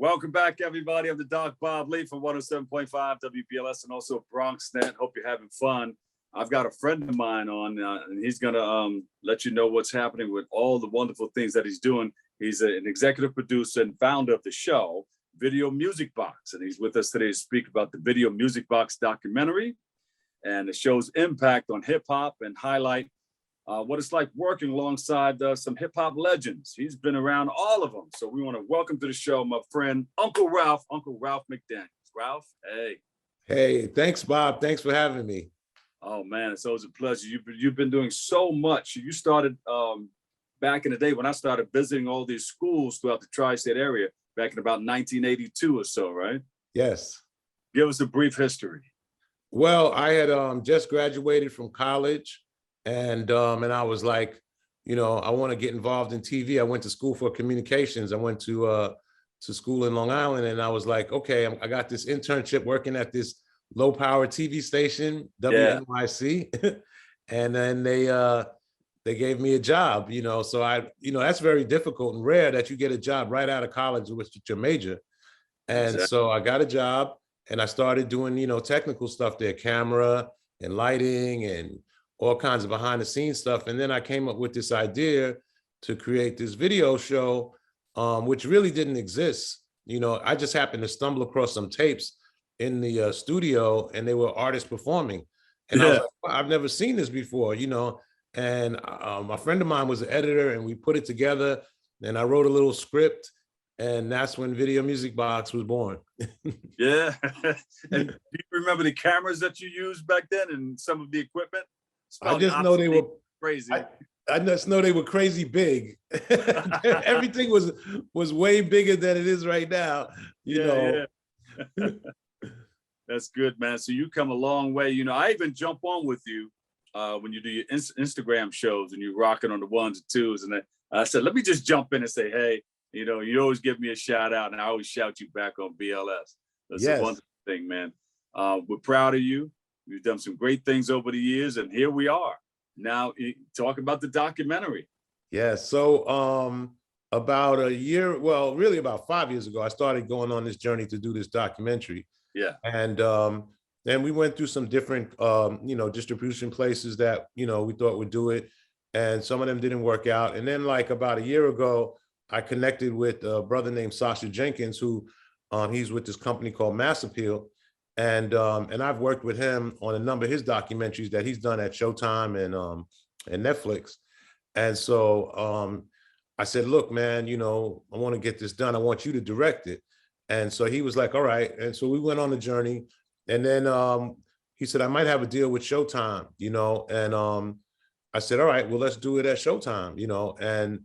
Welcome back, everybody. I'm the Doc Bob Lee from 107.5 WPLS and also BronxNet. Hope you're having fun. I've got a friend of mine on, and he's going to let you know what's happening with all the wonderful things that he's doing. He's an executive producer and founder of the show, Video Music Box. And he's with us today to speak about the Video Music Box documentary and the show's impact on hip hop and highlight what it's like working alongside some hip hop legends. He's been around all of them. So we want to welcome to the show my friend, Uncle Ralph McDaniels. Ralph, hey. Hey, thanks, Bob. Thanks for having me. Oh man, it's always a pleasure. You've been doing so much. You started back in the day when I started visiting all these schools throughout the tri-state area back in about 1982 or so, right? Yes. Give us a brief history. Well, I had just graduated from college, and I was like, I want to get involved in TV. I went to school for communications. I went to school in Long Island, and I was like, okay, I got this internship working at this low power TV station, WNYC, and then they gave me a job. So that's very difficult and rare that you get a job right out of college with your major, and exactly. So I got a job, and I started doing technical stuff there, camera and lighting and all kinds of behind the scenes stuff. And then I came up with this idea to create this video show, which really didn't exist. I just happened to stumble across some tapes in the studio, and they were artists performing. And I was like, wow, I've never seen this before, and a friend of mine was the editor, and we put it together, and I wrote a little script, and that's when Video Music Box was born. Yeah. And do you remember the cameras that you used back then and some of the equipment? I just know they were crazy. I just know they were crazy big. Everything was way bigger than it is right now. Yeah. That's good, man. So you come a long way. I even jump on with you when you do your Instagram shows and you're rocking on the ones and twos. And I said, let me just jump in and say, hey, you always give me a shout out, and I always shout you back on BLS. That's a wonderful thing, man. We're proud of you. You've done some great things over the years, and here we are. Now, talk about the documentary. Yeah, so about a year, well, really about 5 years ago, I started going on this journey to do this documentary. Yeah. And then we went through some different, distribution places that, we thought would do it. And some of them didn't work out. And then like about a year ago, I connected with a brother named Sasha Jenkins, who he's with this company called Mass Appeal. And I've worked with him on a number of his documentaries that he's done at Showtime and Netflix. And so I said, look, man, I want to get this done. I want you to direct it. And so he was like, all right. And so we went on the journey. And then he said, I might have a deal with Showtime, and I said, all right, well, let's do it at Showtime, and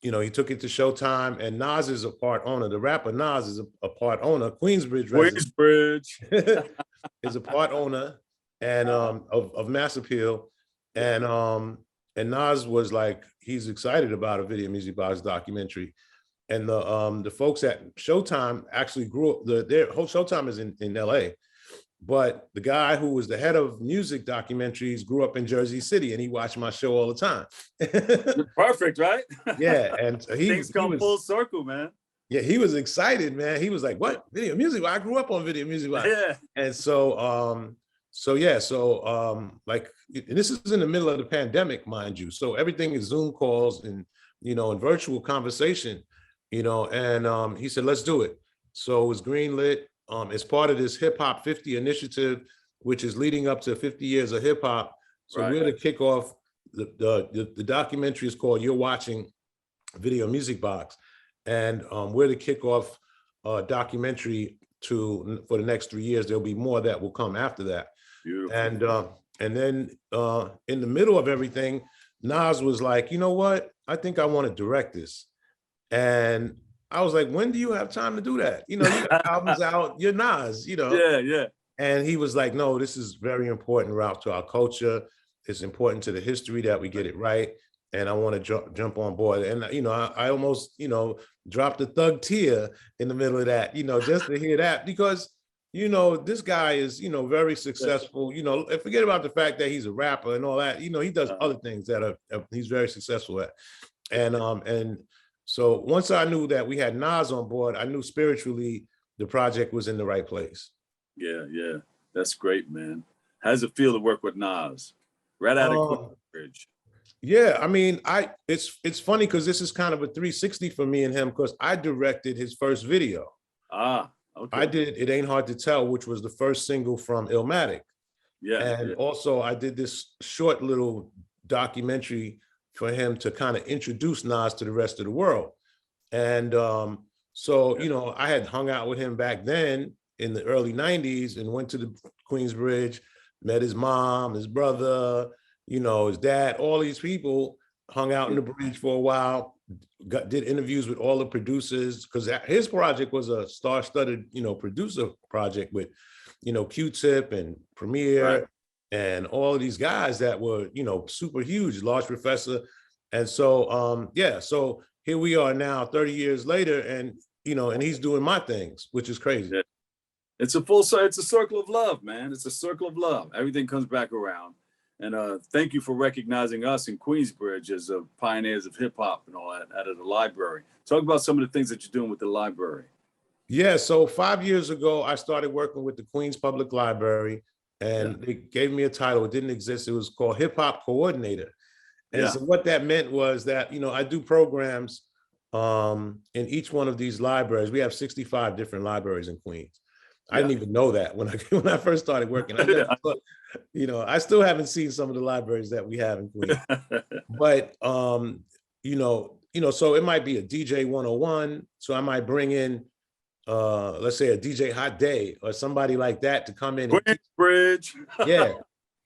he took it to Showtime, and Nas is a part owner. The rapper Nas is a part owner. Queensbridge is a part owner and of Mass Appeal. And Nas was like, he's excited about a Video Music Box documentary. And the folks at Showtime actually grew up, their whole Showtime is in LA. But the guy who was the head of music documentaries grew up in Jersey City, and he watched my show all the time. Perfect, right? Yeah, and things come full circle, man. Yeah, he was excited, man. He was like, "What Video Music? I grew up on Video Music." Yeah. And so, like, and this is in the middle of the pandemic, mind you. So everything is Zoom calls and and virtual conversation, And he said, "Let's do it." So it was greenlit. As part of this Hip Hop 50 initiative, which is leading up to 50 years of hip hop. So we're to kick off the documentary is called You're Watching Video Music Box. And we're to kick off a documentary for the next 3 years. There'll be more that will come after that. Beautiful. And then in the middle of everything, Nas was like, you know what? I think I want to direct this. And I was like, when do you have time to do that? You got albums out, you're Nas, Yeah. And he was like, no, this is very important, Ralph, to our culture. It's important to the history that we get it right. And I want to jump on board. And, I almost, dropped a thug tear in the middle of that, just to hear that, because, this guy is, very successful, and forget about the fact that he's a rapper and all that, he does other things that he's very successful at. And So once I knew that we had Nas on board, I knew spiritually the project was in the right place. Yeah, yeah. That's great, man. How does it feel to work with Nas? Right out of Um, Queensbridge. yeah, I mean, it's funny because this is kind of a 360 for me and him because I directed his first video. Ah, I okay. did It Ain't Hard to Tell, which was the first single from Illmatic. Yeah, And yeah. also I did this short little documentary for him to kind of introduce Nas to the rest of the world. And so, Yeah. you know, I had hung out with him back then in the early 90s and went to the Queensbridge, met his mom, his brother, you know, his dad, all these people, hung out in the bridge for a while, did interviews with all the producers because his project was a star-studded, you know, producer project with, you know, Q-Tip and Right. Premier and all of these guys that were, you know, super huge, Large Professor. And so, yeah, so here we are now 30 years later and, you know, and he's doing my things, which is crazy. Yeah. It's a full circle. It's a circle of love, man. It's a circle of love. Everything comes back around. And thank you for recognizing us in Queensbridge as pioneers of hip hop and all that out of the library. Talk about some of the things that you're doing with the library. Yeah, so 5 years ago, I started working with the Queens Public Library Yeah. and they gave me a title. It didn't exist. It was called Hip Hop Coordinator. And Yeah. so what that meant was that, you know, I do programs in each one of these libraries. We have 65 different libraries in Queens. I Yeah. didn't even know that when I first started working. I never thought, you know, I still haven't seen some of the libraries that we have in Queens. But so it might be a DJ 101. So I might bring in let's say a DJ Hot Day or somebody like that to come in and Queensbridge. yeah,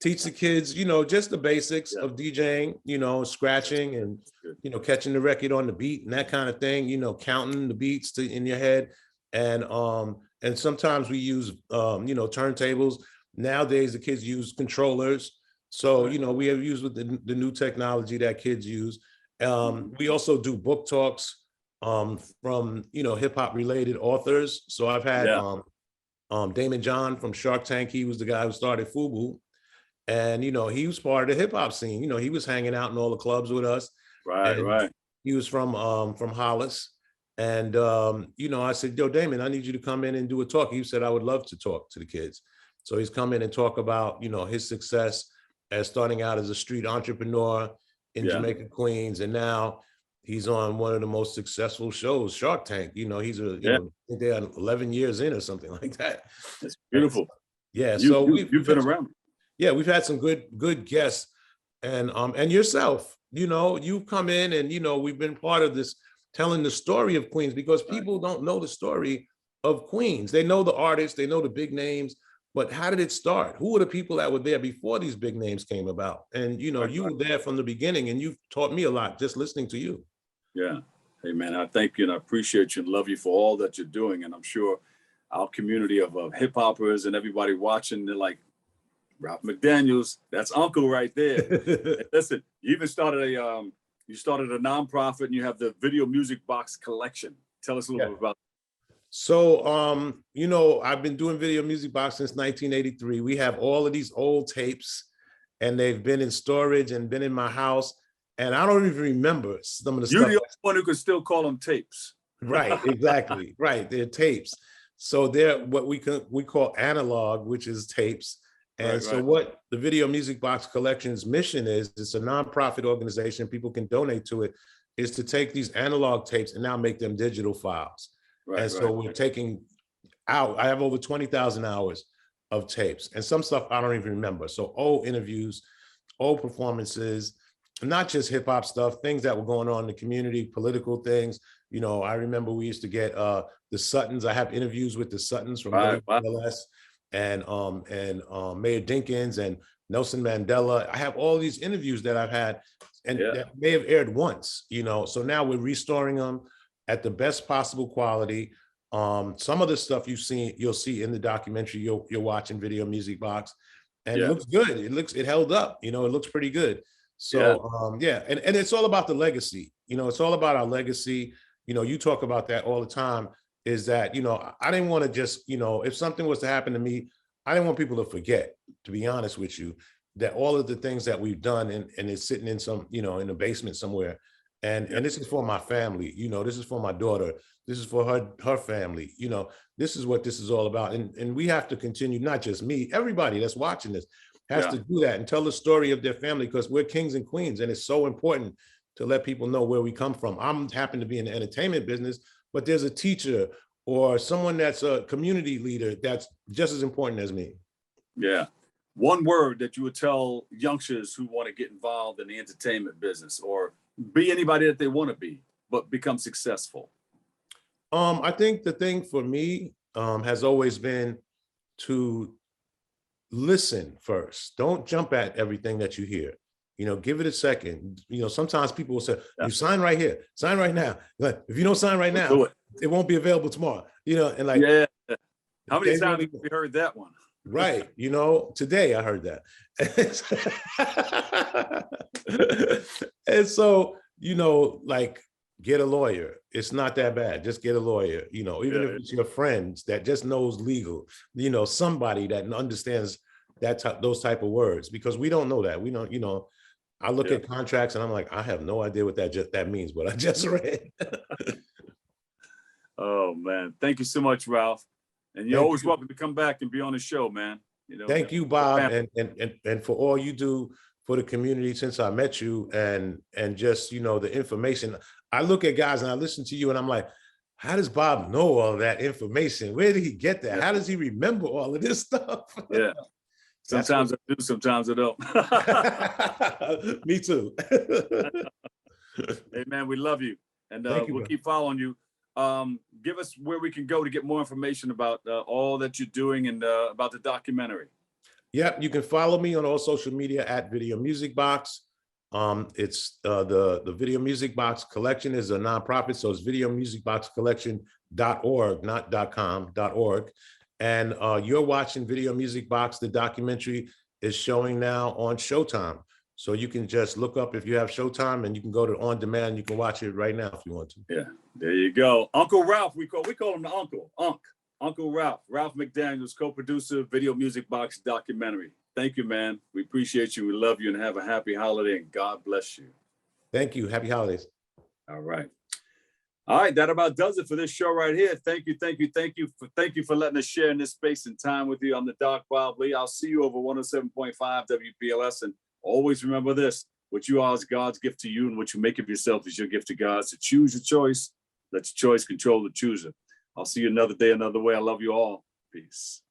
teach the kids, you know, just the basics Yeah. of DJing, you know, scratching and, you know, catching the record on the beat and that kind of thing, you know, counting the beats in your head. And sometimes we use, you know, turntables. Nowadays, the kids use controllers. So, Right. you know, we have used with the new technology that kids use. We also do book talks from, you know, hip hop related authors. So I've had Yeah. Damon John from Shark Tank. He was the guy who started FUBU. And, you know, he was part of the hip hop scene. You know, he was hanging out in all the clubs with us. Right. And Right. he was from Hollis. And, you know, I said, yo, Damon, I need you to come in and do a talk. He said, I would love to talk to the kids. So he's come in and talk about, you know, his success as starting out as a street entrepreneur in Yeah. Jamaica, Queens. And now he's on one of the most successful shows, Shark Tank. You know, Yeah. I think they're 11 years in or something like that. It's And so, beautiful. yeah, You, so you you've been around. yeah, we've had some good guests and yourself, you know, you've come in and, you know, we've been part of this telling the story of Queens because Right. people don't know the story of Queens. They know the artists, they know the big names, but how did it start? Who were the people that were there before these big names came about? And, you know, Right. you were there from the beginning and you've taught me a lot just listening to you. Yeah. Hey, man, I thank you and I appreciate you and love you for all that you're doing. And I'm sure our community of hip hoppers and everybody watching, they're like, Ralph McDaniels, that's Uncle right there. And listen, you even started a nonprofit and you have the video music box collection. Tell us a little bit about. So, you know, I've been doing Video Music Box since 1983. We have all of these old tapes and they've been in storage and been in my house. And I don't even remember some of the You're stuff. the only one who can still call them tapes. Right, exactly. Right. They're tapes. So they're what we call analog, which is tapes. And Right, so right. what the Video Music Box Collection's mission is, it's a nonprofit organization, people can donate to it, is to take these analog tapes and now make them digital files. Right, And so we're taking out, I have over 20,000 hours of tapes and some stuff I don't even remember. So old interviews, old performances, not just hip hop stuff, things that were going on in the community, political things. You know, I remember we used to get the Suttons. I have interviews with the Suttons from right, wow. WPLS and Mayor Dinkins and Nelson Mandela. I have all these interviews that I've had and that may have aired once, you know. So now we're restoring them at the best possible quality. Some of the stuff you'll see in the documentary you're watching Video Music Box, and it looks good. It held up, you know, it looks pretty good. So and it's all about the legacy, you know, it's all about our legacy. You know, you talk about that all the time, is that, you know, I didn't want to just, you know, if something was to happen to me, I didn't want people to forget, to be honest with you, that all of the things that we've done and it's sitting in some, you know, in a basement somewhere. And this is for my family, you know, this is for my daughter, this is for her family, you know, this is what this is all about. And we have to continue, not just me, everybody that's watching this has to do that and tell the story of their family, because we're kings and queens, and it's so important to let people know where we come from. I'm happen to be in the entertainment business, but there's a teacher or someone that's a community leader that's just as important as me. Yeah. One word that you would tell youngsters who want to get involved in the entertainment business or be anybody that they want to be, but become successful. I think the thing for me has always been to listen first. Don't jump at everything that you hear. You know, give it a second. You know, sometimes people will say, you sign right here, sign right now. Like, if you don't sign right now, it won't be available tomorrow. You know, and like, how many times have you heard that one? Right. You know, today I heard that. And so, you know, like, get a lawyer. It's not that bad. Just get a lawyer, you know, even if it's your friends that just knows legal, you know, somebody that understands those type of words, because we don't know that. We don't, you know, I look at contracts and I'm like, I have no idea what that means, but I just read. Oh man. Thank you so much, Ralph. And you're always welcome to come back and be on the show, man. You know, thank you, Bob, and for all you do for the community since I met you, and just, you know, the information. I look at guys and I listen to you and I'm like, how does Bob know all that information? Where did he get that? How does he remember all of this stuff? Yeah. Sometimes I do, sometimes I don't. Me too. Hey man, we love you. And we'll keep following you. Give us where we can go to get more information about all that you're doing and about the documentary. Yep, you can follow me on all social media at Video Music Box. It's the Video Music Box Collection is a nonprofit, so it's videomusicboxcollection.org, not .com, .org. And you're watching Video Music Box. The documentary is showing now on Showtime. So you can just look up if you have Showtime, and you can go to on demand. You can watch it right now if you want to. Yeah, there you go. Uncle Ralph, we call him the uncle. Uncle Ralph McDaniels, co-producer, Video Music Box documentary. Thank you, man. We appreciate you. We love you, and have a happy holiday, and God bless you. Thank you. Happy holidays. All right. All right, that about does it for this show right here. Thank you for letting us share in this space and time with you. I'm the Doc Bob Lee. I'll see you over 107.5 WPLS, and always remember this: what you are is God's gift to you, and what you make of yourself is your gift to God. So choose your choice. Let your choice control the chooser. I'll see you another day, another way. I love you all. Peace.